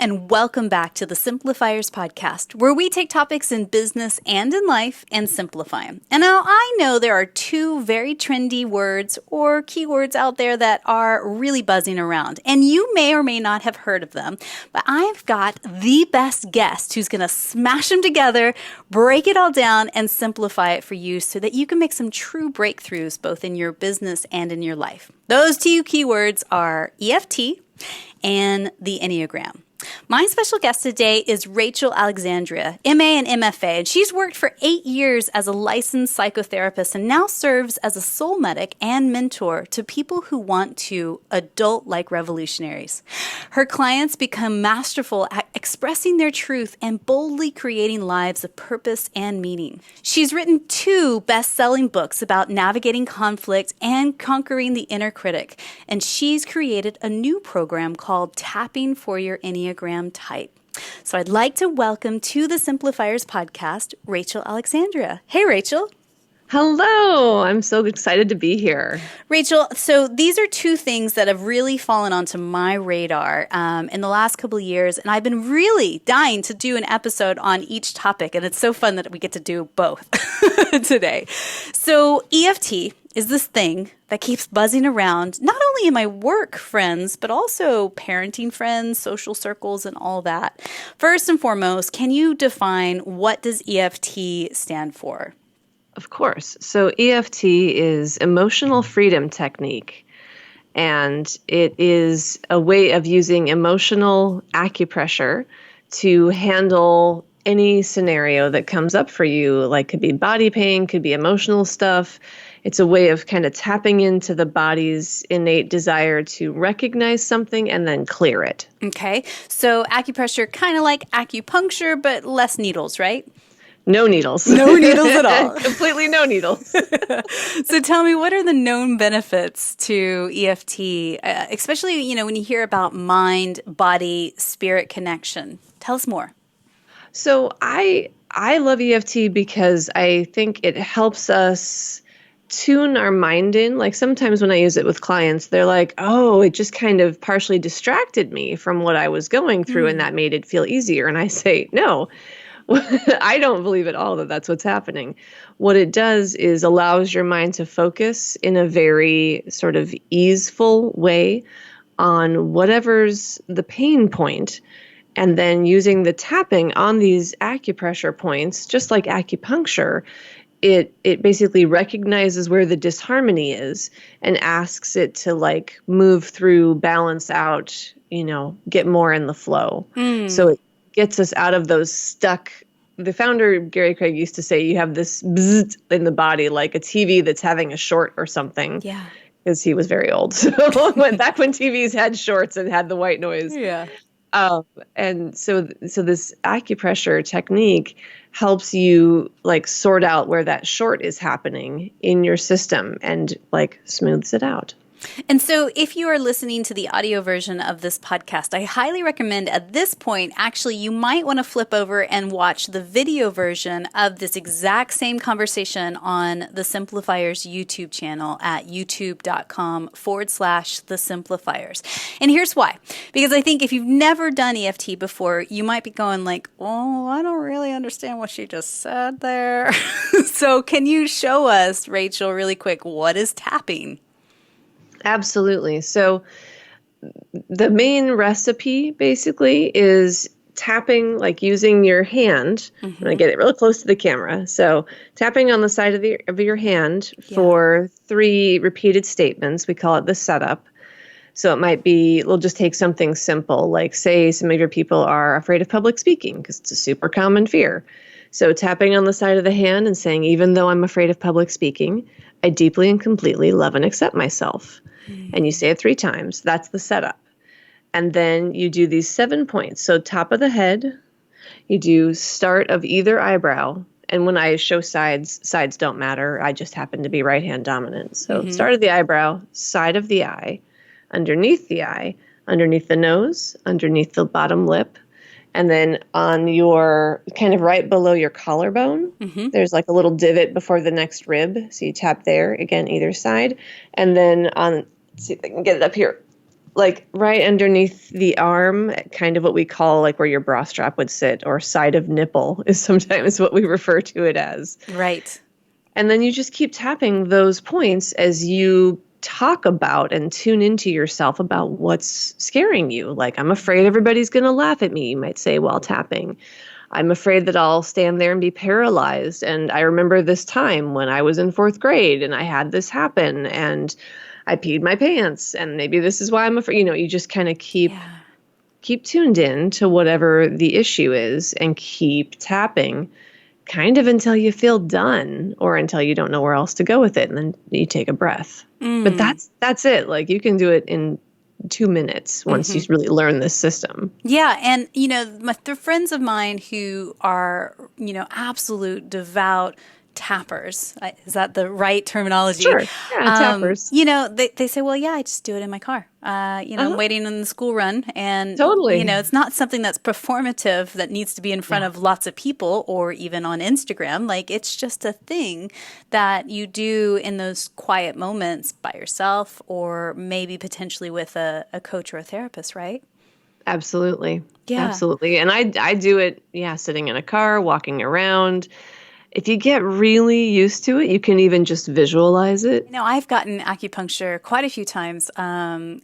and welcome back to the Simplifiers podcast, where we take topics in business and in life and simplify them. And now I know there are two very trendy words or keywords out there that are really buzzing around, and you may or may not have heard of them, but I've got the best guest who's going to smash them together, break it all down, and simplify it for you so that you can make some true breakthroughs both in your business and in your life. Those two keywords are EFT and the Enneagram. My special guest today is Rachel Alexandria, MA and MFA, and she's worked for 8 years as a licensed psychotherapist and now serves as a soul medic and mentor to people who want to adult like revolutionaries. Her clients become masterful at expressing their truth and boldly creating lives of purpose and meaning. She's written 2 best-selling books about navigating conflict and conquering the inner critic, and she's created a new program called Tapping for Your Enneagram Type. So I'd like to welcome to the Simplifiers podcast, Rachel Alexandria. Hey, Rachel. Hello. I'm so excited to be here. Rachel, so these are 2 things that have really fallen onto my radar in the last couple of years, and I've been really dying to do an episode on each topic, and it's so fun that we get to do both today. So EFT is this thing that keeps buzzing around, not only in my work friends, but also parenting friends, social circles, and all that. First and foremost, can you define what does EFT stand for? Of course. So EFT is emotional freedom technique, and it is a way of using emotional acupressure to handle any scenario that comes up for you, like could be body pain, could be emotional stuff. It's a way of kind of tapping into the body's innate desire to recognize something and then clear it. Okay. So acupressure, kind of like acupuncture, but less needles, right? No needles. No needles at all. Completely no needles. So tell me, what are the known benefits to EFT, especially, when you hear about mind, body, spirit connection? Tell us more. So I love EFT because I think it helps us tune our mind in. Like sometimes when I use it with clients, they're like, oh, it just kind of partially distracted me from what I was going through and that made it feel easier. And I say, no, I don't believe at all that that's what's happening. What it does is allows your mind to focus in a very sort of easeful way on whatever's the pain point. And then using the tapping on these acupressure points, just like acupuncture, it basically recognizes where the disharmony is and asks it to like move through, balance out, get more in the flow. So it gets us out of those stuck. The founder, Gary Craig, used to say you have this bzzz in the body, like a TV that's having a short or something. Yeah. Because he was very old. So back when TVs had shorts and had the white noise. Yeah. And so this acupressure technique helps you like sort out where that short is happening in your system and like smooths it out. And so if you are listening to the audio version of this podcast, I highly recommend at this point, actually, you might want to flip over and watch the video version of this exact same conversation on the Simplifiers YouTube channel at youtube.com/The Simplifiers. And here's why. Because I think if you've never done EFT before, you might be going like, oh, I don't really understand what she just said there. So can you show us, Rachel, really quick, what is tapping? Absolutely. So the main recipe basically is tapping, like using your hand. I'm going to get it really close to the camera. So tapping on the side of your hand for 3 repeated statements. We call it the setup. So it might be, we'll just take something simple, like say some of your people are afraid of public speaking because it's a super common fear. So tapping on the side of the hand and saying, even though I'm afraid of public speaking, I deeply and completely love and accept myself. And you say it 3 times. That's the setup. And then you do these 7 points. So top of the head, you do start of either eyebrow. And when I show sides don't matter. I just happen to be right hand dominant. So start of the eyebrow, side of the eye, underneath the eye, underneath the nose, underneath the bottom lip. And then on your kind of right below your collarbone, there's like a little divot before the next rib. So you tap there, again, either side. And then on, let's see if I can get it up here. like right underneath the arm, kind of what we call like where your bra strap would sit, or side of nipple is sometimes what we refer to it as. Right. And then you just keep tapping those points as you talk about and tune into yourself about what's scaring you. Like, I'm afraid everybody's going to laugh at me, you might say while tapping. I'm afraid that I'll stand there and be paralyzed. And I remember this time when I was in fourth grade and I had this happen and I peed my pants. And maybe this is why I'm afraid. You just kind of keep tuned in to whatever the issue is and keep tapping kind of until you feel done or until you don't know where else to go with it. And then you take a breath. But that's it. Like, you can do it in 2 minutes once you really learn this system. Yeah. And, the friends of mine who are, absolute devout tappers. Is that the right terminology? Sure. Yeah, tappers. They say, well, yeah, I just do it in my car. I'm waiting on the school run. And, Totally. It's not something that's performative that needs to be in front of lots of people or even on Instagram. Like, it's just a thing that you do in those quiet moments by yourself or maybe potentially with a coach or a therapist, right? Absolutely. Yeah. Absolutely. And I do it, sitting in a car, walking around. If you get really used to it, you can even just visualize it. I've gotten acupuncture quite a few times, and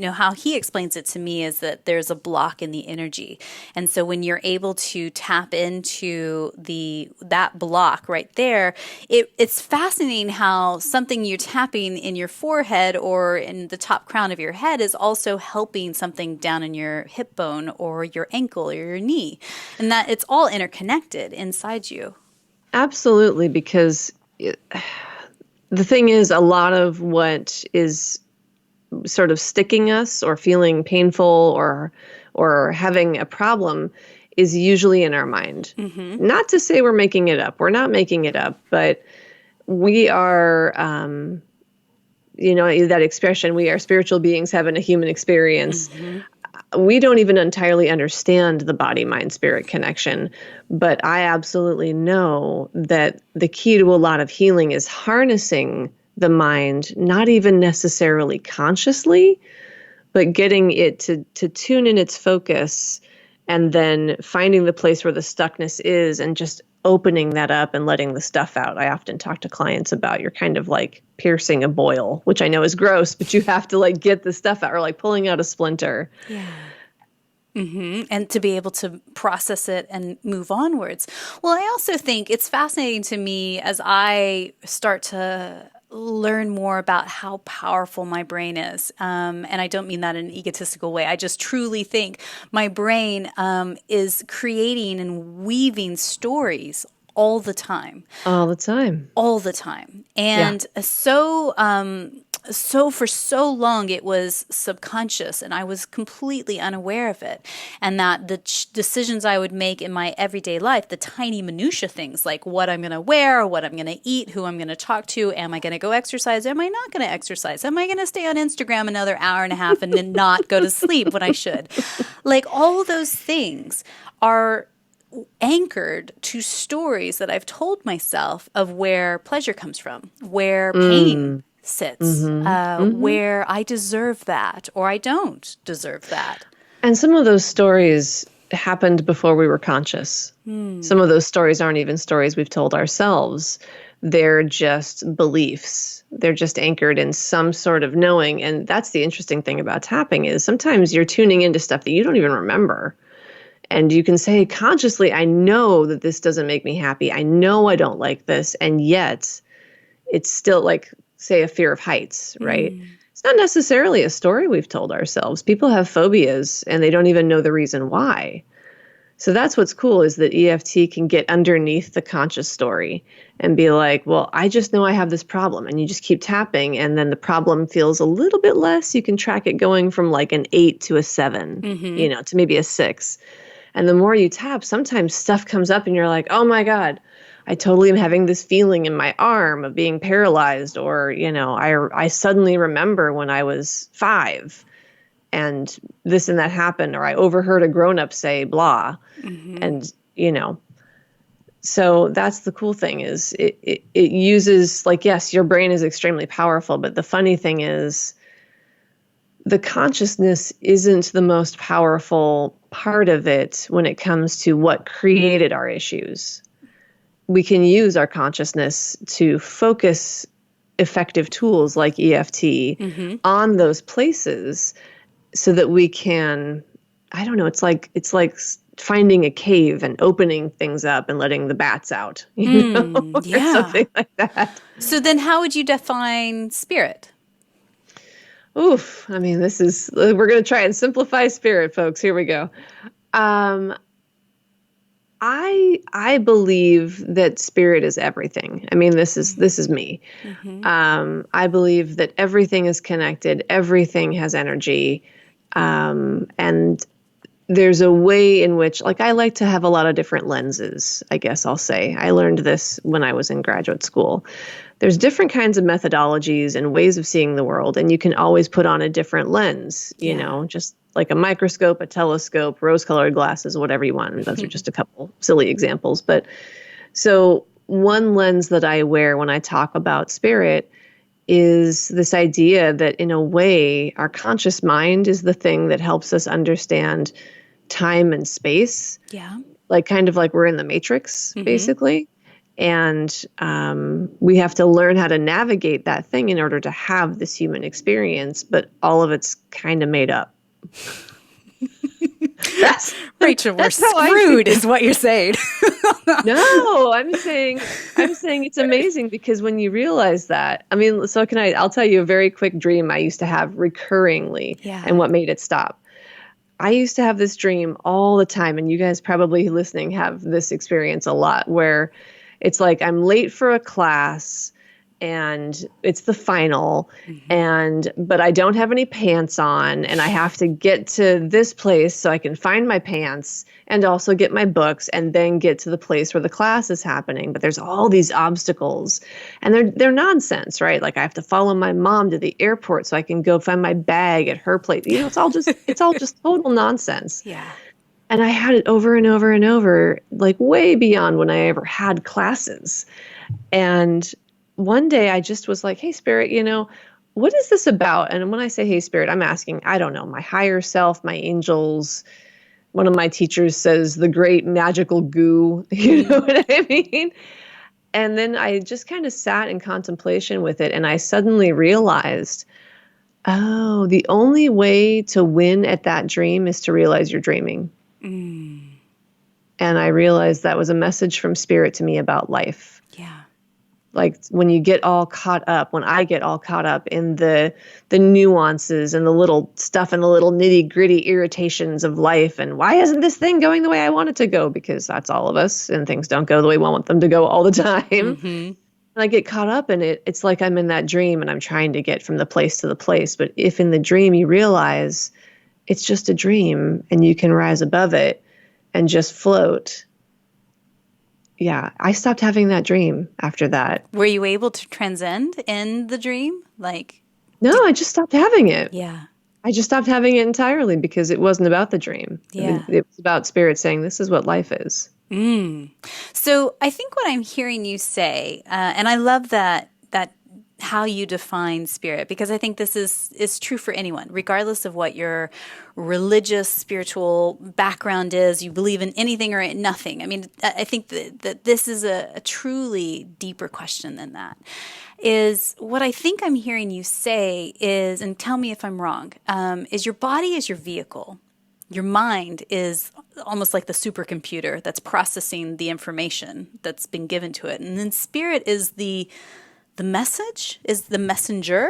how he explains it to me is that there's a block in the energy, and so when you're able to tap into that block right there, it's fascinating how something you're tapping in your forehead or in the top crown of your head is also helping something down in your hip bone or your ankle or your knee, and that it's all interconnected inside you. Absolutely, because the thing is, a lot of what is sort of sticking us or feeling painful or having a problem is usually in our mind. Not to say we're making it up. We're not making it up, but we are, that expression, we are spiritual beings having a human experience. We don't even entirely understand the body-mind-spirit connection, but I absolutely know that the key to a lot of healing is harnessing the mind, not even necessarily consciously, but getting it to tune in its focus and then finding the place where the stuckness is and just opening that up and letting the stuff out. I often talk to clients about you're kind of like piercing a boil, which I know is gross, but you have to like get the stuff out, or like pulling out a splinter. Yeah. And to be able to process it and move onwards. Well, I also think it's fascinating to me as I start to learn more about how powerful my brain is. And I don't mean that in an egotistical way. I just truly think my brain is creating and weaving stories all the time. All the time. All the time. And so for so long it was subconscious and I was completely unaware of it, and that the decisions I would make in my everyday life, the tiny minutia things like what I'm going to wear, what I'm going to eat, who I'm going to talk to, am I going to go exercise, am I not going to exercise, am I going to stay on Instagram another hour and a half and then not go to sleep when I should, like all those things are anchored to stories that I've told myself of where pleasure comes from, where pain sits, where I deserve that or I don't deserve that. And some of those stories happened before we were conscious. Some of those stories aren't even stories we've told ourselves. They're just beliefs. They're just anchored in some sort of knowing. And that's the interesting thing about tapping is sometimes you're tuning into stuff that you don't even remember. And you can say consciously, I know that this doesn't make me happy. I know I don't like this. And yet it's still like, say, a fear of heights, right? It's not necessarily a story we've told ourselves. People have phobias and they don't even know the reason why. So that's what's cool is that EFT can get underneath the conscious story and be like, well, I just know I have this problem. And you just keep tapping and then the problem feels a little bit less. You can track it going from like an 8 to a 7, to maybe a 6. And the more you tap, sometimes stuff comes up and you're like, oh my God, I totally am having this feeling in my arm of being paralyzed. Or, I suddenly remember when I was 5 and this and that happened, or I overheard a grown-up say blah. And, so that's the cool thing is it uses like, yes, your brain is extremely powerful. But the funny thing is the consciousness isn't the most powerful part of it when it comes to what created our issues. We can use our consciousness to focus effective tools like EFT on those places so that we can, I don't know, it's like finding a cave and opening things up and letting the bats out, or something like that. So then how would you define spirit? Oof. I mean, we're going to try and simplify spirit, folks. Here we go. I believe that spirit is everything. I mean, this is me. I believe that everything is connected. Everything has energy. And there's a way in which, like, I like to have a lot of different lenses, I guess I'll say. I learned this when I was in graduate school. There's different kinds of methodologies and ways of seeing the world, and you can always put on a different lens, you know, just like a microscope, a telescope, rose-colored glasses, whatever you want. And those are just a couple silly examples. But so one lens that I wear when I talk about spirit is this idea that, in a way, our conscious mind is the thing that helps us understand time and space. Yeah. Like, kind of like we're in the Matrix, basically. And we have to learn how to navigate that thing in order to have this human experience, but all of it's kind of made up. Rachel, we're screwed is what you're saying. No, I'm saying it's amazing because when you realize that, I mean, so I'll tell you a very quick dream I used to have recurringly and what made it stop. I used to have this dream all the time, and you guys probably listening have this experience a lot, where it's like I'm late for a class and it's the final, but I don't have any pants on, and I have to get to this place so I can find my pants and also get my books and then get to the place where the class is happening. But there's all these obstacles, and they're nonsense, right? Like, I have to follow my mom to the airport so I can go find my bag at her place. You know, it's all just total nonsense. Yeah. And I had it over and over and over, like way beyond when I ever had classes. And one day I just was like, hey, Spirit, what is this about? And when I say, hey, Spirit, I'm asking, I don't know, my higher self, my angels. One of my teachers says the great magical goo, you know what I mean? And then I just kind of sat in contemplation with it. And I suddenly realized, oh, the only way to win at that dream is to realize you're dreaming. And I realized that was a message from Spirit to me about life. Yeah. Like, when I get all caught up in the nuances and the little stuff and the little nitty gritty irritations of life, and why isn't this thing going the way I want it to go? Because that's all of us, and things don't go the way we want them to go all the time. And I get caught up in it. It's like I'm in that dream and I'm trying to get from the place to the place. But if in the dream you realize it's just a dream and you can rise above it and just float. Yeah, I stopped having that dream after that. Were you able to transcend in the dream? No, I just stopped having it. Yeah. I just stopped having it entirely because it wasn't about the dream. Yeah. It was about Spirit saying, this is what life is. So I think what I'm hearing you say, and I love that how you define spirit, because I think this is true for anyone, regardless of what your religious, spiritual background is, you believe in anything or nothing. I mean, I think that this is a truly deeper question than that. Is what I think I'm hearing you say is, and tell me if I'm wrong, is your body is your vehicle. Your mind is almost like the supercomputer that's processing the information that's been given to it. And then spirit is the message, is the messenger.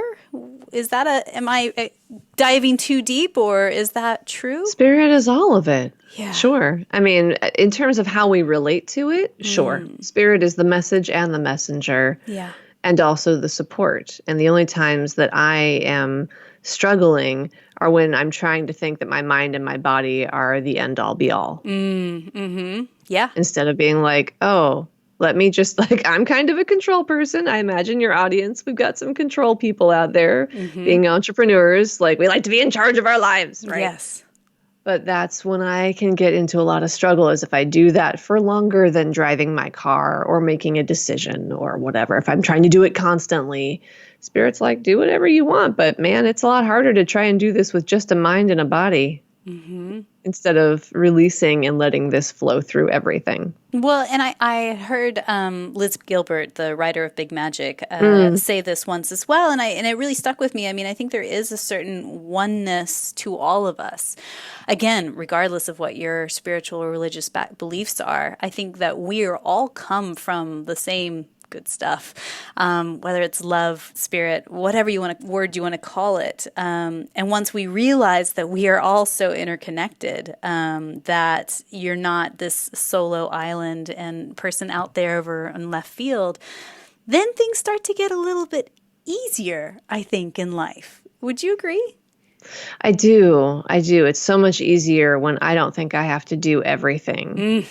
Is that am I diving too deep, or is that true? Spirit is all of it. Yeah. Sure. I mean, in terms of how we relate to it, sure. Spirit is the message and the messenger. Yeah. And also the support. And the only times that I am struggling are when I'm trying to think that my mind and my body are the end all be all. Yeah. Instead of being like, oh, let me just, I'm kind of a control person. I imagine your audience, we've got some control people out there being entrepreneurs. We like to be in charge of our lives, right? Yes. But that's when I can get into a lot of struggle, is if I do that for longer than driving my car or making a decision or whatever. If I'm trying to do it constantly, Spirit's like, do whatever you want, but man, it's a lot harder to try and do this with just a mind and a body instead of releasing and letting this flow through everything. Well, and I heard Liz Gilbert, the writer of Big Magic, say this once as well, and it really stuck with me. I mean, I think there is a certain oneness to all of us. Again, regardless of what your spiritual or religious beliefs are, I think that we are all come from the same good stuff, whether it's love, spirit, whatever word you want to call it. And once we realize that we are all so interconnected, that you're not this solo island and person out there over in left field, then things start to get a little bit easier, I think, in life. Would you agree? I do. It's so much easier when I don't think I have to do everything.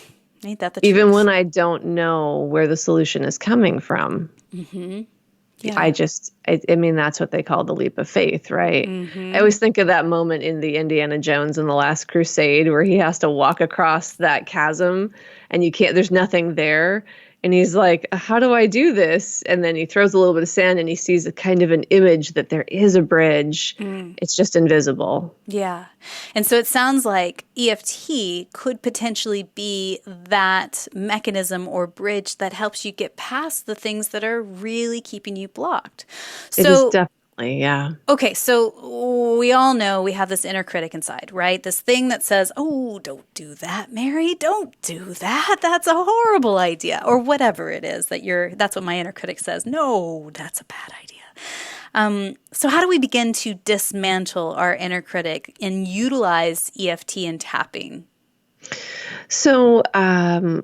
Ain't that the truth? Even when I don't know where the solution is coming from. Yeah. I mean, that's what they call the leap of faith, right? I always think of that moment in the Indiana Jones and the Last Crusade where he has to walk across that chasm and there's nothing there. And he's like, how do I do this? And then he throws a little bit of sand and he sees a kind of an image that there is a bridge. It's just invisible. Yeah. And so it sounds like EFT could potentially be that mechanism or bridge that helps you get past the things that are really keeping you blocked. It is definitely, yeah. Okay, so we all know we have this inner critic inside, right? This thing that says, oh, don't do that, Mary. Don't do that. That's a horrible idea. Or whatever it is that's what my inner critic says. No, that's a bad idea. So how do we begin to dismantle our inner critic and utilize EFT and tapping? So, I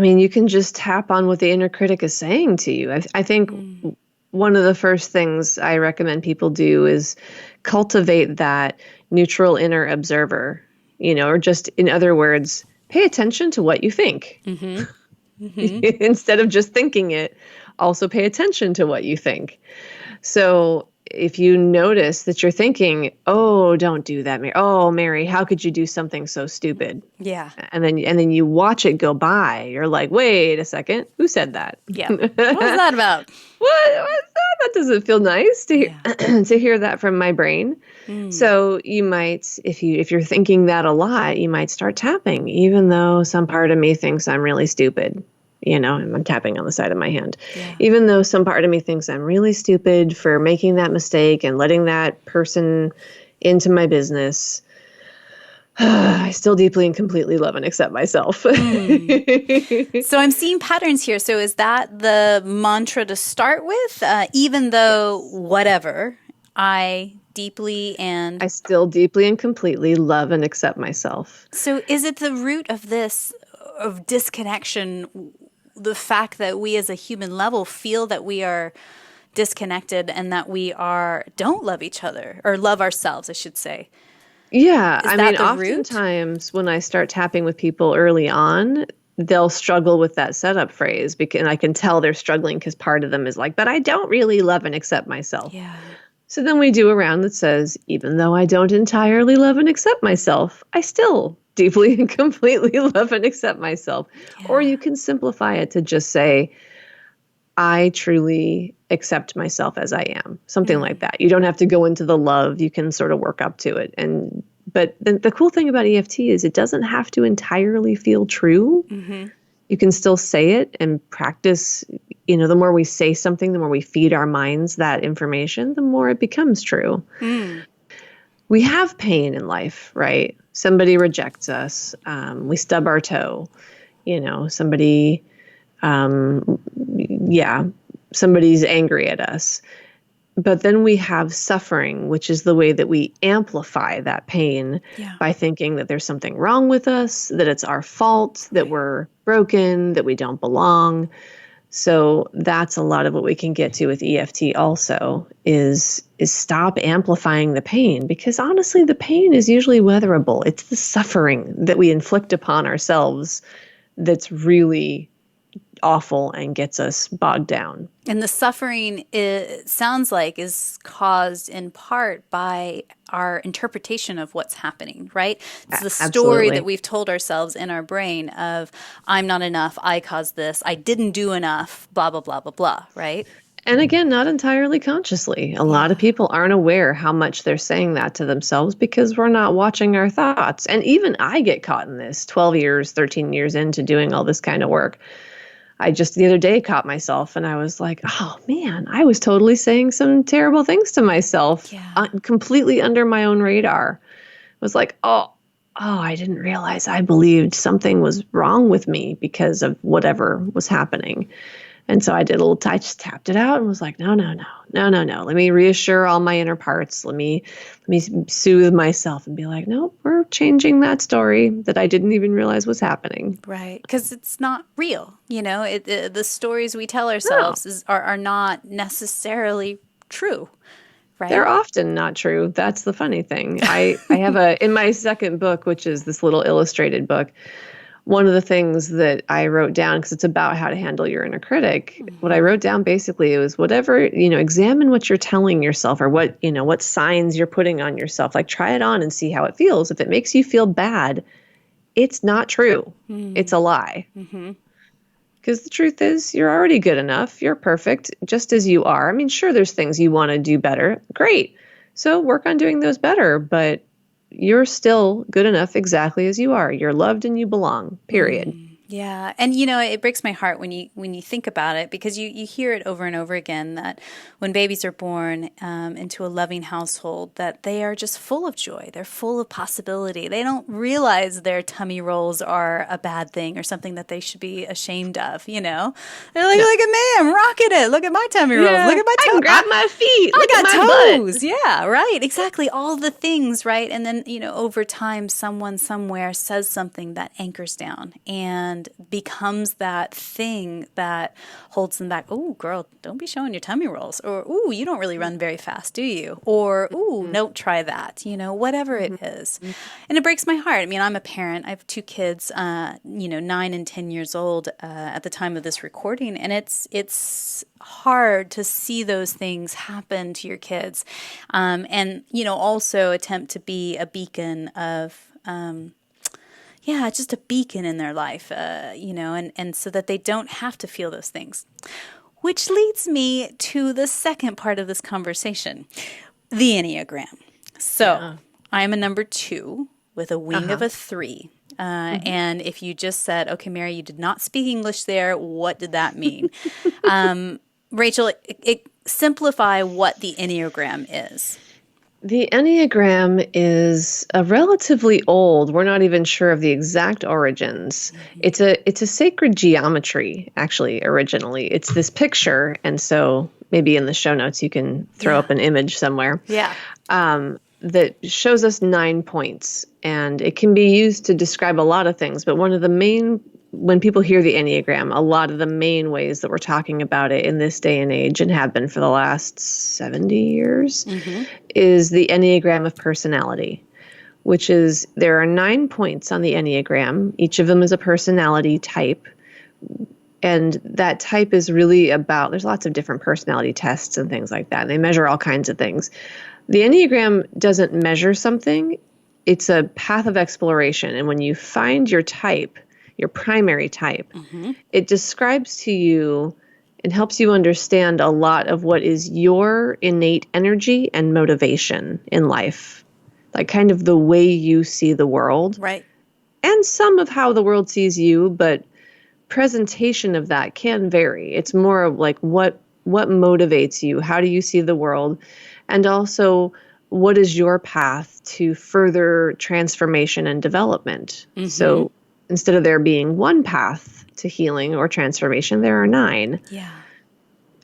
mean, you can just tap on what the inner critic is saying to you. I think one of the first things I recommend people do is cultivate that neutral inner observer, or just in other words, pay attention to what you think. Instead of just thinking it, also pay attention to what you think. So if you notice that you're thinking, oh, don't do that, Mary. Oh, Mary, how could you do something so stupid? Yeah. And then you watch it go by. You're like, wait a second, who said that? Yeah. What was that about? What was that? That doesn't feel nice to hear, to hear that from my brain. So you might, if you're thinking that a lot, you might start tapping, even though some part of me thinks I'm really stupid. And I'm tapping on the side of my hand. Yeah. Even though some part of me thinks I'm really stupid for making that mistake and letting that person into my business, I still deeply and completely love and accept myself. So I'm seeing patterns here. So is that the mantra to start with? Even though whatever, I still deeply and completely love and accept myself. So is it the root of this, of disconnection, the fact that we as a human level feel that we are disconnected and that we don't love each other, or love ourselves, I should say? Yeah. I mean, oftentimes when I start tapping with people early on, they'll struggle with that setup phrase, and I can tell they're struggling because part of them is like, but I don't really love and accept myself. Yeah. So then we do a round that says, even though I don't entirely love and accept myself, I still deeply and completely love and accept myself. Yeah. Or you can simplify it to just say, I truly accept myself as I am. Something like that. You don't have to go into the love. You can sort of work up to it. But the cool thing about EFT is it doesn't have to entirely feel true. You can still say it and practice. The more we say something, the more we feed our minds that information, the more it becomes true. We have pain in life, right? Somebody rejects us. We stub our toe. Somebody's angry at us. But then we have suffering, which is the way that we amplify that pain by thinking that there's something wrong with us, that it's our fault, that we're broken, that we don't belong. So that's a lot of what we can get to with EFT also is stop amplifying the pain, because honestly, the pain is usually weatherable. It's the suffering that we inflict upon ourselves that's really awful and gets us bogged down. And the suffering, it sounds like, is caused in part by our interpretation of what's happening, right? It's the story that we've told ourselves in our brain of, I'm not enough, I caused this, I didn't do enough, blah, blah, blah, blah, blah, right? And again, not entirely consciously. A lot of people aren't aware how much they're saying that to themselves because we're not watching our thoughts. And even I get caught in this 12 years, 13 years into doing all this kind of work. I just the other day caught myself and I was like, oh man, I was totally saying some terrible things to myself, completely under my own radar. I was like, oh, I didn't realize I believed something was wrong with me because of whatever was happening. And so I just tapped it out and was like, no. Let me reassure all my inner parts. Let me soothe myself and be like, no, we're changing that story that I didn't even realize was happening. Right. Because it's not real. The stories we tell ourselves are not necessarily true. Right. They're often not true. That's the funny thing. I have in my second book, which is this little illustrated book, one of the things that I wrote down, because it's about how to handle your inner critic, what I wrote down basically was whatever, examine what you're telling yourself or what signs you're putting on yourself. Like try it on and see how it feels. If it makes you feel bad, it's not true. It's a lie. Because the truth is, you're already good enough. You're perfect, just as you are. I mean, sure, there's things you want to do better. Great. So work on doing those better. But you're still good enough exactly as you are. You're loved and you belong, period. Yeah. And, it breaks my heart when you think about it, because you hear it over and over again that when babies are born into a loving household, that they are just full of joy. They're full of possibility. They don't realize their tummy rolls are a bad thing or something that they should be ashamed of, They're like, look at me, I'm rocking it. Look at my tummy rolls. Look at my toes. I can grab my feet. I got my toes. Butt. Yeah, right. Exactly. All the things, right? And then, over time, someone somewhere says something that anchors down and becomes that thing that holds them back. Ooh, girl, don't be showing your tummy rolls. Or, ooh, you don't really run very fast, do you? Or, ooh, nope, try that. Whatever it is. And it breaks my heart. I mean, I'm a parent. I have two kids, 9 and 10 years old at the time of this recording. And it's hard to see those things happen to your kids. And, also attempt to be a beacon of, just a beacon in their life, and so that they don't have to feel those things. Which leads me to the second part of this conversation, the Enneagram. So I'm a number 2 with a wing of a 3. And if you just said, okay, Mary, you did not speak English there, what did that mean? Rachel, simplify what the Enneagram is. The Enneagram is a relatively old, we're not even sure of the exact origins. It's a sacred geometry, actually, originally. It's this picture, and so maybe in the show notes you can throw up an image somewhere. Yeah. That shows us 9 points, and it can be used to describe a lot of things, but when people hear the Enneagram, a lot of the main ways that we're talking about it in this day and age, and have been for the last 70 years, is the Enneagram of personality, which is there are 9 points on the Enneagram. Each of them is a personality type. And that type is really about, there's lots of different personality tests and things like that. And they measure all kinds of things. The Enneagram doesn't measure something. It's a path of exploration. And when you find your type, your primary type, it describes to you and helps you understand a lot of what is your innate energy and motivation in life, like kind of the way you see the world. Right. And some of how the world sees you, but presentation of that can vary. It's more of like what motivates you? How do you see the world? And also, what is your path to further transformation and development? So instead of there being one path to healing or transformation, there are 9. Yeah.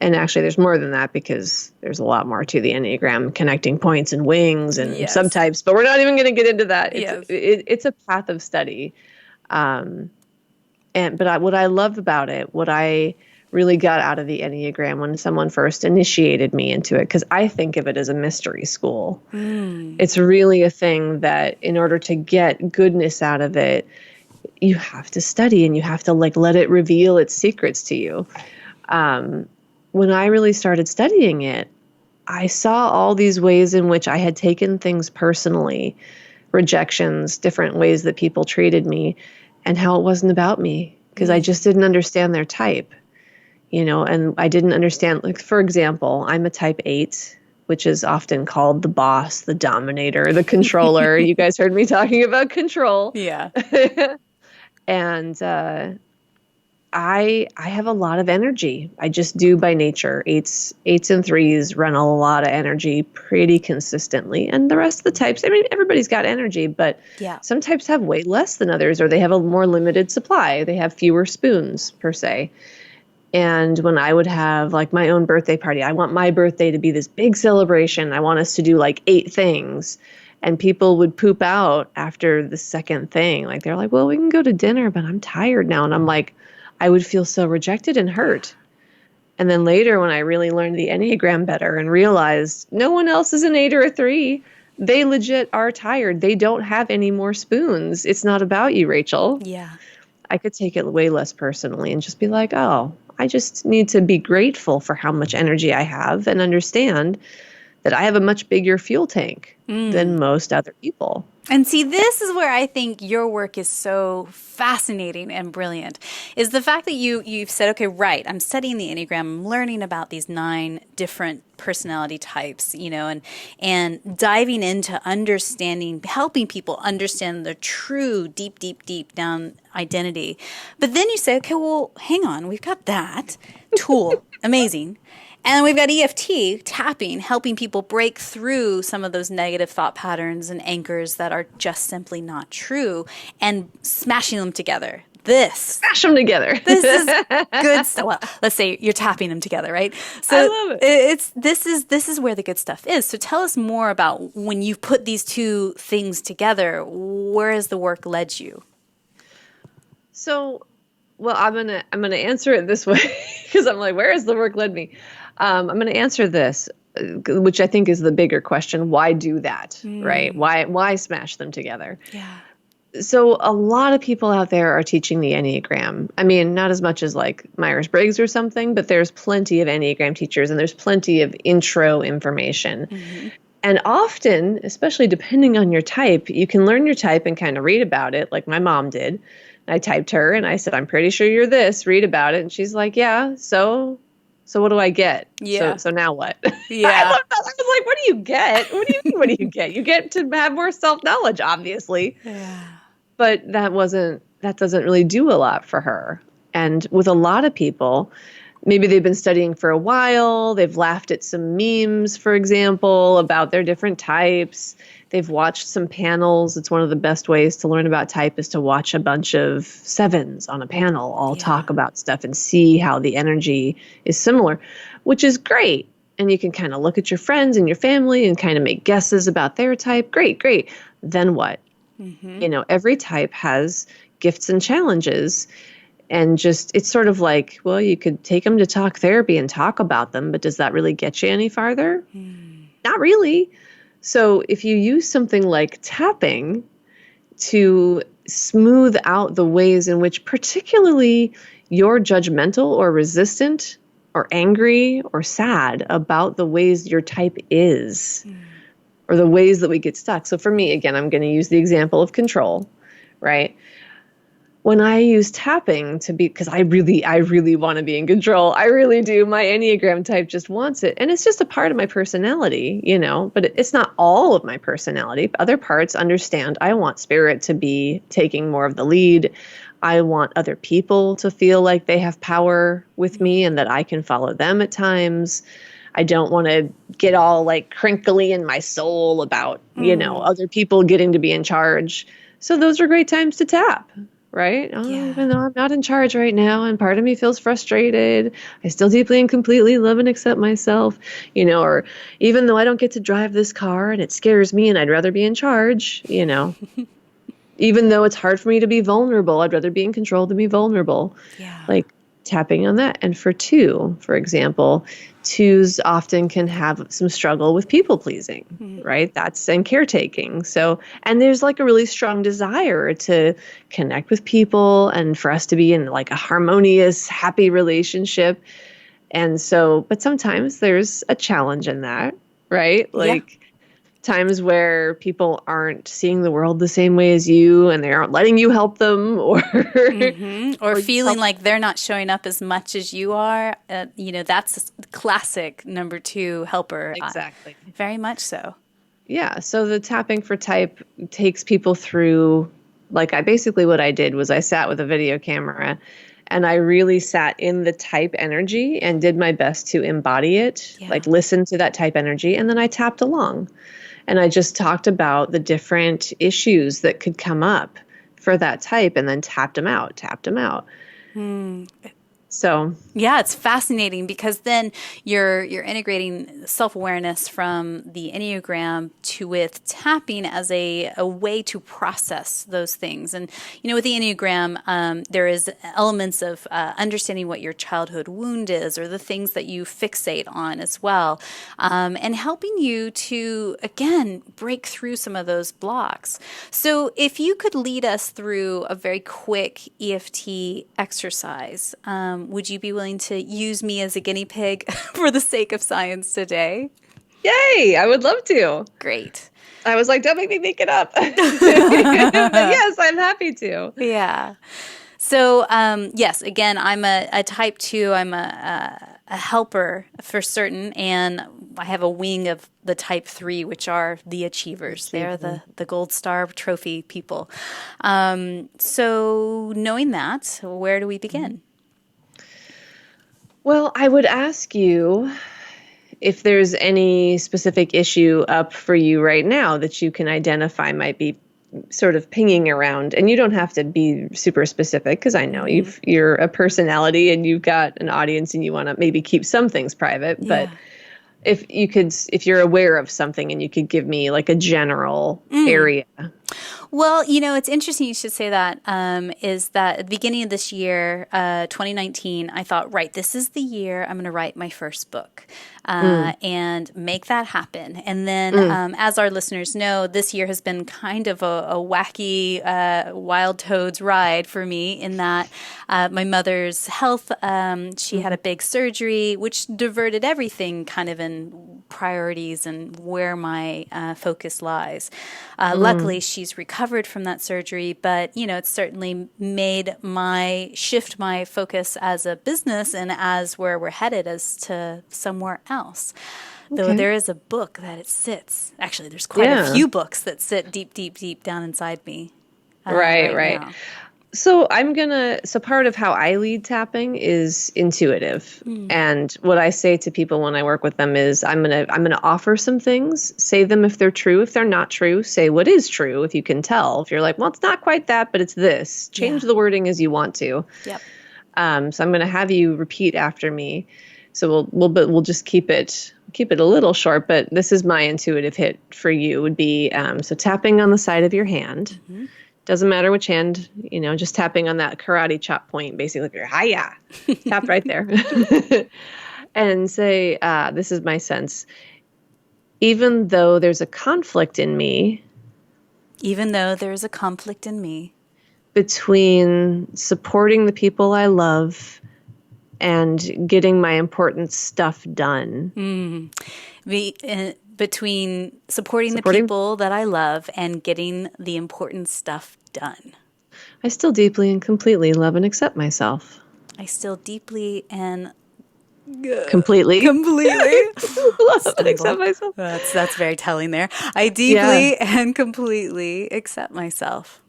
And actually, there's more than that because there's a lot more to the Enneagram, connecting points and wings and subtypes. But we're not even going to get into that. It's a path of study. But what I love about it, what I really got out of the Enneagram when someone first initiated me into it, because I think of it as a mystery school. It's really a thing that in order to get goodness out of it, you have to study and you have to let it reveal its secrets to you. When I really started studying it, I saw all these ways in which I had taken things personally, rejections, different ways that people treated me, and how it wasn't about me because I just didn't understand their type. and I didn't understand, like, for example, I'm a type 8, which is often called the boss, the dominator, the controller. You guys heard me talking about control. Yeah. And I have a lot of energy. I just do by nature. Eights and threes run a lot of energy pretty consistently. And the rest of the types, I mean, everybody's got energy, but Yeah. some types have way less than others, or they have a more limited supply. They have fewer spoons, per se. And when I would have like my own birthday party, I want my birthday to be this big celebration. I want us to do like 8 things. And people would poop out after the second thing. Like, they're like, well, we can go to dinner, but I'm tired now. And I'm like, I would feel so rejected and hurt. And then later, when I really learned the Enneagram better and realized no one else is an 8 or a 3, they legit are tired. They don't have any more spoons. It's not about you, Rachel. Yeah. I could take it way less personally and just be like, oh, I just need to be grateful for how much energy I have and understand that I have a much bigger fuel tank than most other people. And see, this is where I think your work is so fascinating and brilliant, is the fact that you've said, okay, right, I'm studying the Enneagram, I'm learning about these 9 different personality types, and diving into understanding, helping people understand the true deep down identity. But then you say, okay, well, hang on, we've got that tool, amazing. And then we've got EFT, tapping, helping people break through some of those negative thought patterns and anchors that are just simply not true, and smashing them together. Smash them together. This is good stuff. Well, let's say you're tapping them together, right? So I love it. This is where the good stuff is. So tell us more about when you put these two things together. Where has the work led you? So, well, I'm gonna answer it this way because I'm like, where has the work led me? I'm going to answer this, which I think is the bigger question. Why do that, right? Why smash them together? Yeah. So a lot of people out there are teaching the Enneagram. I mean, not as much as like Myers-Briggs or something, but there's plenty of Enneagram teachers and there's plenty of intro information. Mm-hmm. And often, especially depending on your type, you can learn your type and kind of read about it, like my mom did. I typed her and I said, I'm pretty sure you're this, read about it. And she's like, yeah, so what do I get? Yeah. So now what? Yeah. I love that. I was like, what do you get? What do you mean, what do you get? You get to have more self-knowledge, obviously. Yeah. But that doesn't really do a lot for her. And with a lot of people, maybe they've been studying for a while. They've laughed at some memes, for example, about their different types. They've watched some panels. It's one of the best ways to learn about type is to watch a bunch of 7s on a panel all talk about stuff and see how the energy is similar, which is great. And you can kind of look at your friends and your family and kind of make guesses about their type. Great. Then what? Mm-hmm. Every type has gifts and challenges. And it's sort of like, well, you could take them to talk therapy and talk about them, but does that really get you any farther? Not really. So if you use something like tapping to smooth out the ways in which particularly you're judgmental or resistant or angry or sad about the ways your type is or the ways that we get stuck. So for me, again, I'm going to use the example of control, right? When I use tapping because I really want to be in control. I really do. My Enneagram type just wants it. And it's just a part of my personality, but it's not all of my personality. Other parts understand I want spirit to be taking more of the lead. I want other people to feel like they have power with me and that I can follow them at times. I don't want to get all like crinkly in my soul about, other people getting to be in charge. So those are great times to tap. Right? Even though I'm not in charge right now and part of me feels frustrated, I still deeply and completely love and accept myself, or even though I don't get to drive this car and it scares me and I'd rather be in charge, even though it's hard for me to be vulnerable, I'd rather be in control than be vulnerable. Yeah. Like tapping on that. And for 2, for example, 2s often can have some struggle with people pleasing, right? And caretaking. So, and there's like a really strong desire to connect with people and for us to be in like a harmonious, happy relationship. And so, but sometimes there's a challenge in that, right? Like times where people aren't seeing the world the same way as you and they aren't letting you help them or Or or feeling like they're not showing up as much as you are. That's classic number two helper. exactly. Very much so. Yeah, so the tapping for type takes people through, like what I did was I sat with a video camera and I really sat in the type energy and did my best to embody it, Yeah. like listen to that type energy, and then I tapped along. And I just talked about the different issues that could come up for that type and then tapped them out, tapped them out. So Yeah, it's fascinating because then you're integrating self-awareness from the Enneagram to with tapping as a way to process those things. And with the Enneagram, there is elements of understanding what your childhood wound is or the things that you fixate on as well, and helping you to again break through some of those blocks. So if you could lead us through a very quick EFT exercise, would you be willing to use me as a guinea pig for the sake of science today? yay, I would love to. Great. I was like, don't make me make it up. But yes, I'm happy to. Yeah. So, yes, again, I'm a type 2. I'm a helper for certain, and I have a wing of the type 3, which are the achievers. They're the gold star trophy people. So knowing that, where do we begin? Well, I would ask you if there's any specific issue up for you right now that you can identify might be sort of pinging around. And you don't have to be super specific because I know you're a personality and you've got an audience and you want to maybe keep some things private. Yeah. But if you're aware of something and you could give me like a general area. Well, it's interesting you should say that, is that at the beginning of this year, 2019, I thought, right, this is the year I'm going to write my first book and make that happen. And then, as our listeners know, this year has been kind of a wacky, wild toads ride for me in that my mother's health, she had a big surgery, which diverted everything kind of in priorities and where my focus lies. Luckily, she's recovered from that surgery, but it's certainly made shift my focus as a business and as where we're headed as to somewhere else. Okay. Though there is a book that it sits. Actually, there's quite a few books that sit deep, deep, deep down inside me. Right. Now. So part of how I lead tapping is intuitive. And what I say to people when I work with them is I'm going to offer some things, say them if they're true. If they're not true, say what is true if you can tell. If you're like, well, it's not quite that, but it's this. Change the wording as you want to. Yep. So I'm going to have you repeat after me. So we'll just keep it a little short, but this is my intuitive hit for you would be so tapping on the side of your hand. Mm-hmm. Doesn't matter which hand, just tapping on that karate chop point, basically, if you're hi-ya, tap right there. And say, this is my sense. Even though there's a conflict in me. Between supporting the people I love and getting my important stuff done. Between supporting the people that I love and getting the important stuff done. I still deeply and completely love and accept myself. I still deeply and completely love and accept myself. That's very telling there. I deeply and completely accept myself.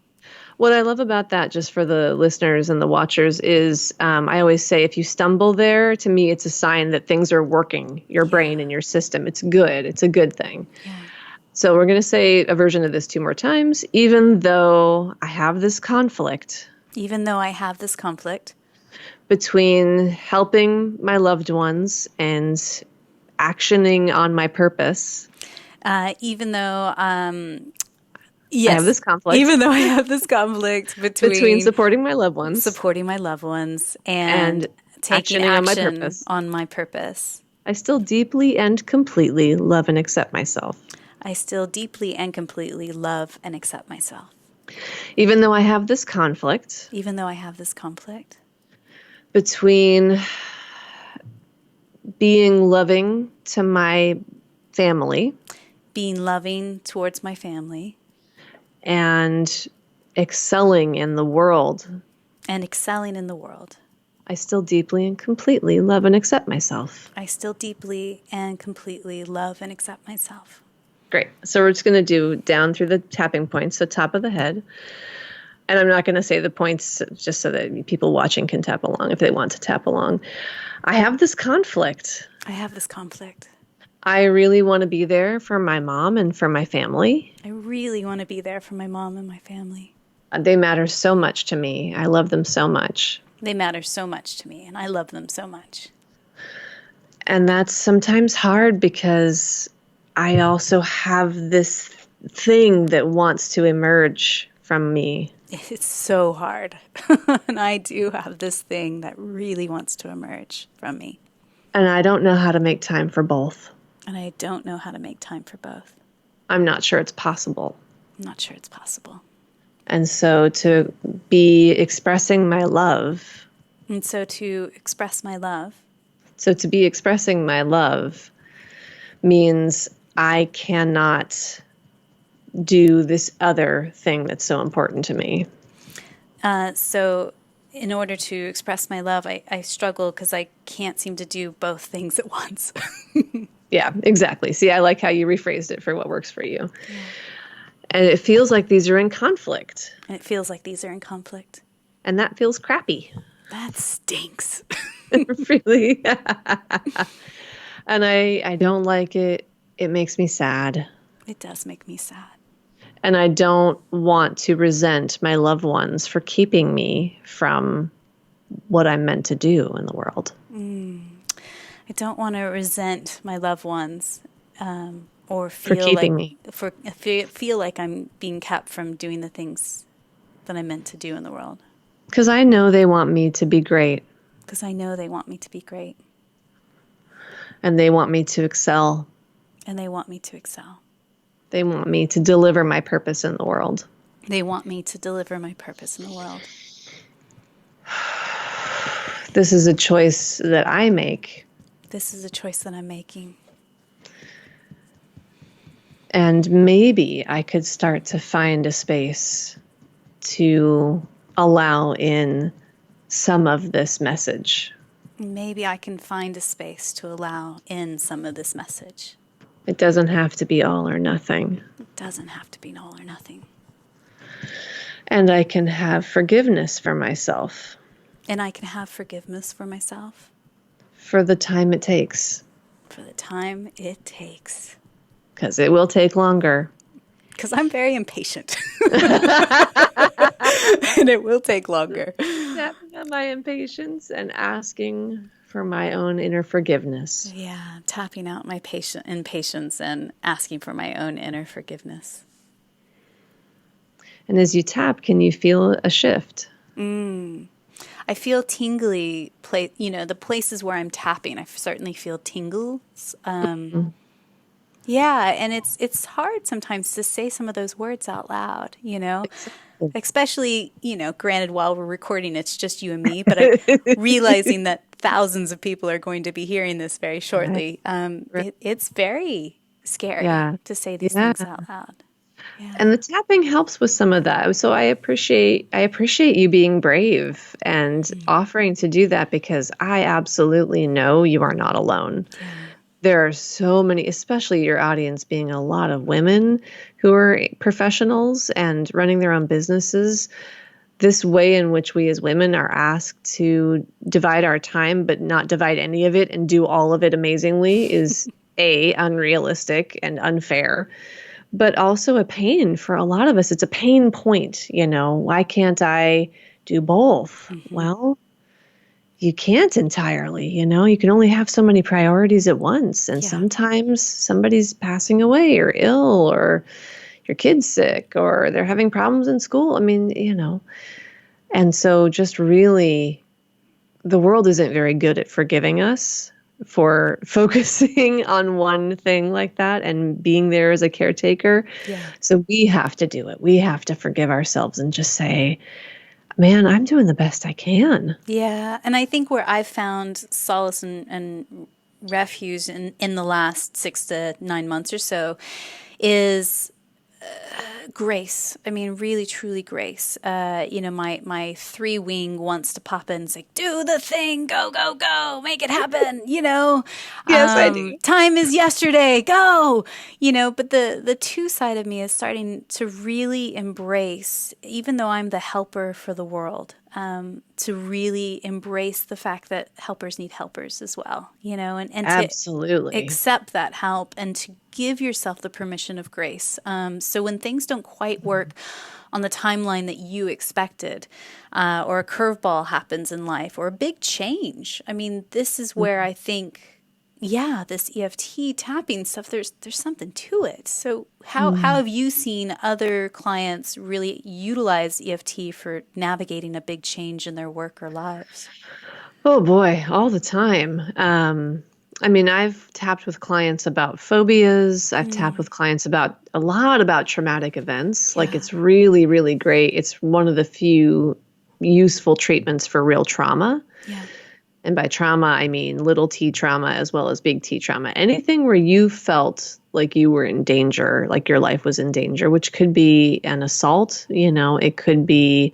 What I love about that, just for the listeners and the watchers, is I always say if you stumble there, to me, it's a sign that things are working, your brain and your system. It's good. It's a good thing. Yeah. So we're going to say a version of this 2 more times. Even though I have this conflict. Between helping my loved ones and actioning on my purpose. Yes. I have this conflict. Even though I have this conflict between supporting my loved ones and taking action on my purpose. I still deeply and completely love and accept myself. Even though I have this conflict. Between being loving to my family. being loving towards my family. And excelling in the world. And excelling in the world. I still deeply and completely love and accept myself. I still deeply and completely love and accept myself. Great. So we're just going to do down through the tapping points, so top of the head. And I'm not going to say the points just so that people watching can tap along if they want to tap along. I have this conflict. I really want to be there for my mom and for my family. I really want to be there for my mom and my family. They matter so much to me. I love them so much. They matter so much to me, and I love them so much. And that's sometimes hard because I also have this thing that wants to emerge from me. It's so hard. And I do have this thing that really wants to emerge from me. And I don't know how to make time for both. And I don't know how to make time for both. I'm not sure it's possible. I'm not sure it's possible. And so to be expressing my love. And so to express my love. So to be expressing my love means I cannot do this other thing that's so important to me. So in order to express my love, I struggle because I can't seem to do both things at once. Yeah, exactly. See, I like how you rephrased it for what works for you. Yeah. And it feels like these are in conflict. And it feels like these are in conflict. And that feels crappy. That stinks. Really. And I don't like it. It makes me sad. It does make me sad. And I don't want to resent my loved ones for keeping me from what I'm meant to do in the world. I don't want to resent my loved ones or for feel keeping like me. feel like I'm being kept from doing the things that I'm meant to do in the world. Because I know they want me to be great. Because I know they want me to be great. And they want me to excel. And they want me to excel. They want me to deliver my purpose in the world. They want me to deliver my purpose in the world. This is a choice that I make. This is a choice that I'm making. And maybe I could start to find a space to allow in some of this message. Maybe I can find a space to allow in some of this message. It doesn't have to be all or nothing. It doesn't have to be all or nothing. And I can have forgiveness for myself. And I can have forgiveness for myself. For the time it takes. For the time it takes. Because it will take longer. Because I'm very impatient. And it will take longer. Tapping on my impatience and asking for my own inner forgiveness. Yeah, tapping out my impatience and asking for my own inner forgiveness. And as you tap, can you feel a shift? I feel tingly, the places where I'm tapping, I certainly feel tingles. Yeah, and it's hard sometimes to say some of those words out loud, Exactly. Especially, granted, while we're recording, it's just you and me, but I'm realizing that thousands of people are going to be hearing this very shortly. Right. It's very scary to say these things out loud. Yeah. And the tapping helps with some of that. So I appreciate you being brave and offering to do that, because I absolutely know you are not alone. Yeah. There are so many, especially your audience being a lot of women who are professionals and running their own businesses. This way in which we as women are asked to divide our time, but not divide any of it and do all of it amazingly is unrealistic and unfair, but also a pain for a lot of us. It's a pain point, why can't I do both? Mm-hmm. Well, you can't entirely, you can only have so many priorities at once. And sometimes somebody's passing away or ill, or your kid's sick, or they're having problems in school. And so just really, the world isn't very good at forgiving us for focusing on one thing like that and being there as a caretaker. Yeah. So we have to do it. We have to forgive ourselves and just say, man, I'm doing the best I can. Yeah. And I think where I've found solace and refuge in the last 6 to 9 months or so is grace. I mean, really, truly grace. My 3-wing wants to pop in and say, do the thing, go, go, go, make it happen, Yes, I do. time is yesterday, go, but the 2 side of me is starting to really embrace, even though I'm the helper for the world, to really embrace the fact that helpers need helpers as well, and to Absolutely. accept that help and to give yourself the permission of grace. So when things don't quite work on the timeline that you expected, or a curveball happens in life, or a big change, I mean, this is where I think, this EFT tapping stuff, there's something to it. So how have you seen other clients really utilize EFT for navigating a big change in their work or lives? Oh boy, all the time. I mean, I've tapped with clients about phobias. I've tapped with clients about a lot about traumatic events. Like, it's really, really great. It's one of the few useful treatments for real trauma. Yeah. And by trauma, I mean little t trauma as well as big T trauma. Anything where you felt like you were in danger, like your life was in danger, which could be an assault, it could be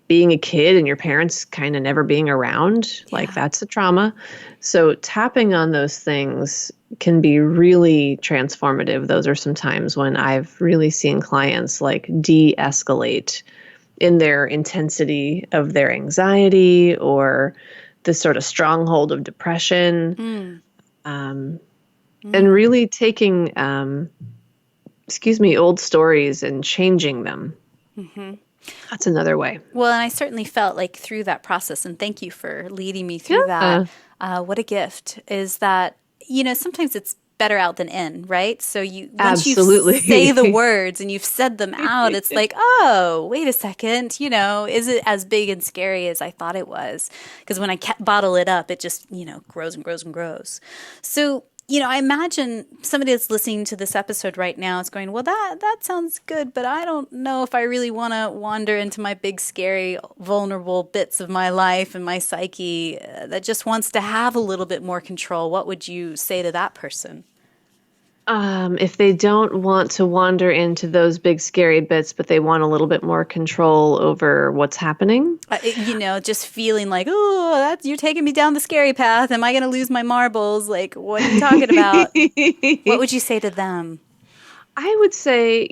being a kid and your parents kind of never being around, like that's a trauma. So tapping on those things can be really transformative. Those are some times when I've really seen clients like de-escalate in their intensity of their anxiety or this sort of stronghold of depression. And really taking, old stories and changing them. That's another way. Well, and I certainly felt like through that process, and thank you for leading me through that. What a gift is that, sometimes it's better out than in, right? So once Absolutely. you say the words and you've said them out, it's like, oh, wait a second, is it as big and scary as I thought it was? Because when I bottle it up, it just, grows and grows and grows. So, I imagine somebody that's listening to this episode right now is going, well, that sounds good, but I don't know if I really want to wander into my big, scary, vulnerable bits of my life and my psyche that just wants to have a little bit more control. What would you say to that person? If they don't want to wander into those big, scary bits, but they want a little bit more control over what's happening. Just feeling like, oh, you're taking me down the scary path. Am I going to lose my marbles? Like, what are you talking about? What would you say to them? I would say,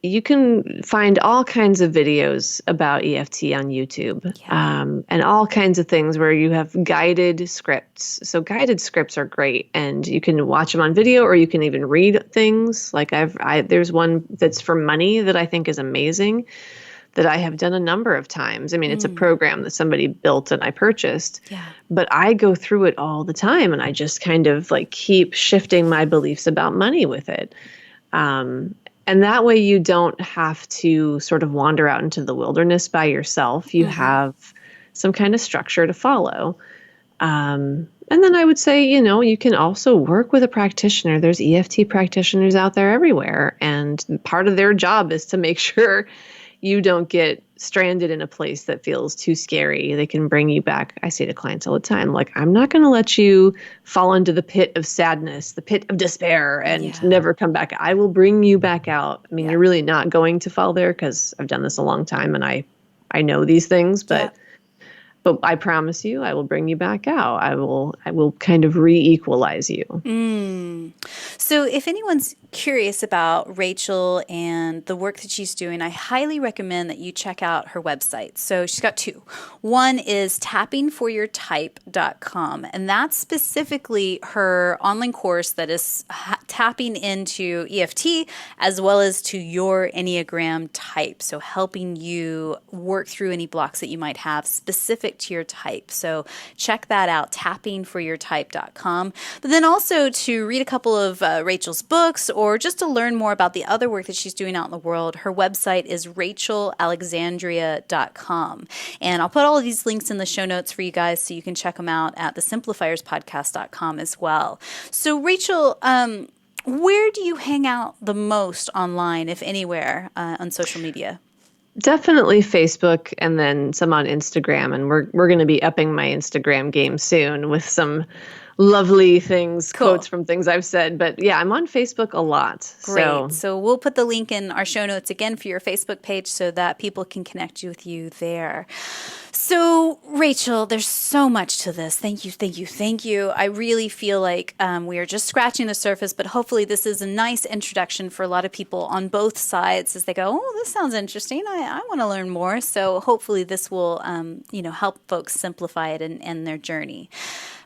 you can find all kinds of videos about EFT on YouTube, and all kinds of things where you have guided scripts. So guided scripts are great, and you can watch them on video, or you can even read things. Like there's one that's for money that I think is amazing, that I have done a number of times. I mean, it's a program that somebody built and I purchased, but I go through it all the time, and I just kind of like keep shifting my beliefs about money with it. And that way you don't have to sort of wander out into the wilderness by yourself. You have some kind of structure to follow. And then I would say, you can also work with a practitioner. There's EFT practitioners out there everywhere. And part of their job is to make sure you don't get stranded in a place that feels too scary. They can bring you back. I say to clients all the time, like, I'm not going to let you fall into the pit of sadness, the pit of despair, and never come back. I will bring you back out. I mean, you're really not going to fall there, because I've done this a long time and I know these things, but I promise you, I will bring you back out. I will kind of re-equalize you. So if anyone's curious about Rachel and the work that she's doing, I highly recommend that you check out her website. So she's got 2. One is tappingforyourtype.com, and that's specifically her online course that is tapping into EFT as well as to your Enneagram type. So helping you work through any blocks that you might have specific to your type. So check that out, tappingforyourtype.com. But then also to read a couple of Rachel's books, or just to learn more about the other work that she's doing out in the world, her website is rachelalexandria.com. And I'll put all of these links in the show notes for you guys so you can check them out at the simplifierspodcast.com as well. So Rachel, where do you hang out the most online, if anywhere, on social media? Definitely Facebook, and then some on Instagram. And we're going to be upping my Instagram game soon with some lovely things, Cool. quotes from things I've said. But yeah, I'm on Facebook a lot. Great. So we'll put the link in our show notes again for your Facebook page so that people can connect with you there. So, Rachel, there's so much to this. Thank you, thank you, thank you. I really feel like we are just scratching the surface, but hopefully this is a nice introduction for a lot of people on both sides as they go, oh, this sounds interesting. I want to learn more. So hopefully this will, help folks simplify it and their journey.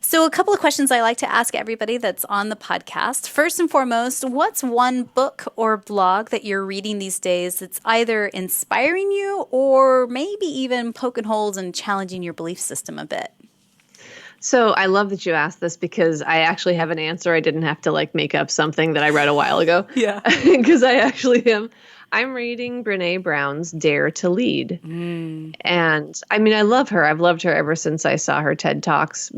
So a couple of questions I like to ask everybody that's on the podcast. First and foremost, what's one book or blog that you're reading these days that's either inspiring you or maybe even poking holes and challenging your belief system a bit? So I love that you asked this because I actually have an answer. I didn't have to make up something that I read a while ago. Yeah. Because I actually am. I'm reading Brene Brown's Dare to Lead. And I mean, I love her. I've loved her ever since I saw her TED Talks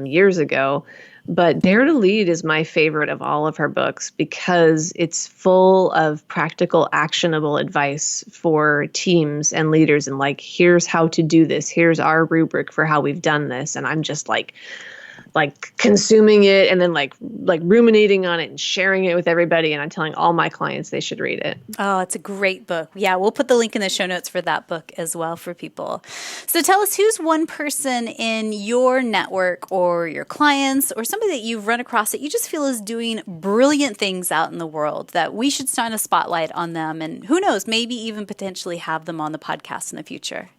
years ago. But Dare to Lead is my favorite of all of her books because it's full of practical, actionable advice for teams and leaders. And here's how to do this. Here's our rubric for how we've done this. And I'm just like consuming it and then ruminating on it and sharing it with everybody. And I'm telling all my clients they should read it. Oh, it's a great book. Yeah, we'll put the link in the show notes for that book as well for people. So tell us, who's one person in your network or your clients or somebody that you've run across that you just feel is doing brilliant things out in the world that we should shine a spotlight on them? And who knows, maybe even potentially have them on the podcast in the future.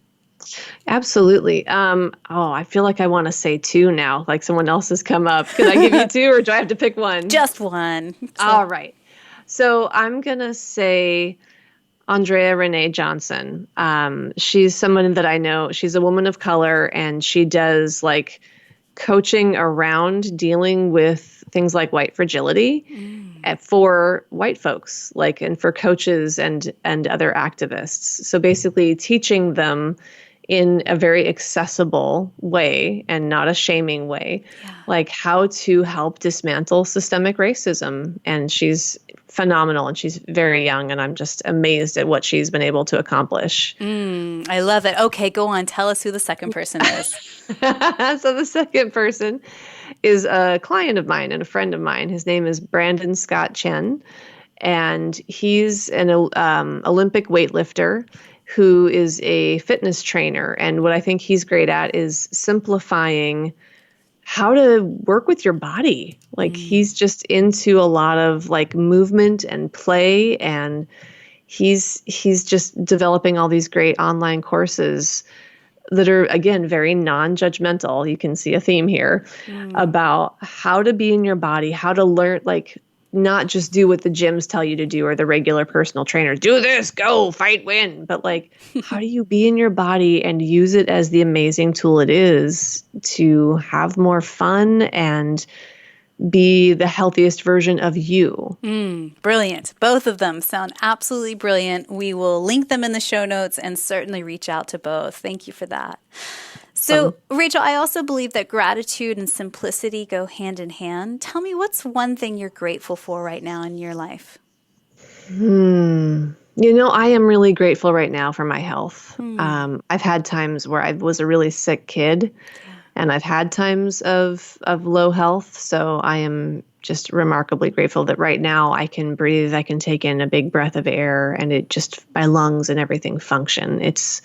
Absolutely. I feel like I want to say two now, like someone else has come up. Can I give you two or do I have to pick one? Just one. All right. So I'm going to say Andrea Renee Johnson. She's someone that I know. She's a woman of color and she does coaching around dealing with things like white fragility for white folks, and for coaches and other activists. So basically teaching them in a very accessible way and not a shaming way, how to help dismantle systemic racism. And she's phenomenal and she's very young and I'm just amazed at what she's been able to accomplish. I love it. Okay, go on. Tell us who the second person is. So the second person is a client of mine and a friend of mine. His name is Brandon Scott Chen, and he's an Olympic weightlifter who is a fitness trainer. And what I think he's great at is simplifying how to work with your body. He's just into a lot of movement and play, and he's just developing all these great online courses that are, again, very non-judgmental. You can see a theme here about how to be in your body, how to learn, not just do what the gyms tell you to do or the regular personal trainers, do this, go, fight, win. But how do you be in your body and use it as the amazing tool it is to have more fun and be the healthiest version of you? Brilliant. Both of them sound absolutely brilliant. We will link them in the show notes and certainly reach out to both. Thank you for that. So, Rachel, I also believe that gratitude and simplicity go hand in hand. Tell me, what's one thing you're grateful for right now in your life? I am really grateful right now for my health. I've had times where I was a really sick kid, and I've had times of low health. So I am just remarkably grateful that right now I can breathe, I can take in a big breath of air, and my lungs and everything function. It's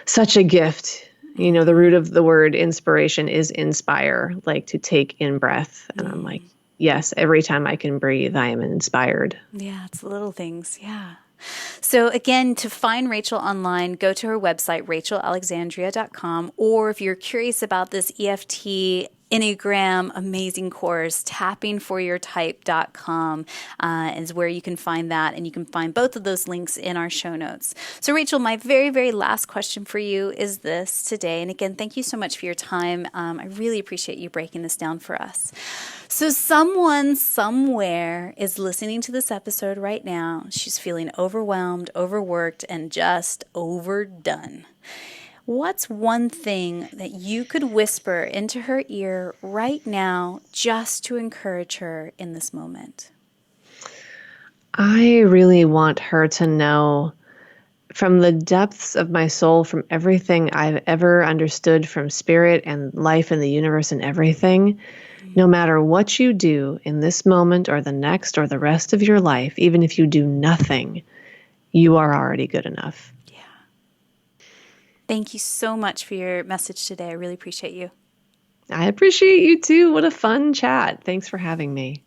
such a gift. The root of the word inspiration is inspire, to take in breath. And I'm yes, every time I can breathe, I am inspired. Yeah, it's the little things. Yeah. So again, to find Rachel online, go to her website, rachelalexandria.com, or if you're curious about this EFT Enneagram amazing course, tappingforyourtype.com is where you can find that, and you can find both of those links in our show notes. So Rachel, my very, very last question for you is this today, and again, thank you so much for your time. I really appreciate you breaking this down for us. So someone somewhere is listening to this episode right now. She's feeling overwhelmed, overworked, and just overdone. What's one thing that you could whisper into her ear right now just to encourage her in this moment? I really want her to know from the depths of my soul, from everything I've ever understood from spirit and life and the universe and everything, no matter what you do in this moment or the next or the rest of your life, even if you do nothing, you are already good enough. Yeah. Thank you so much for your message today. I really appreciate you. I appreciate you too. What a fun chat. Thanks for having me.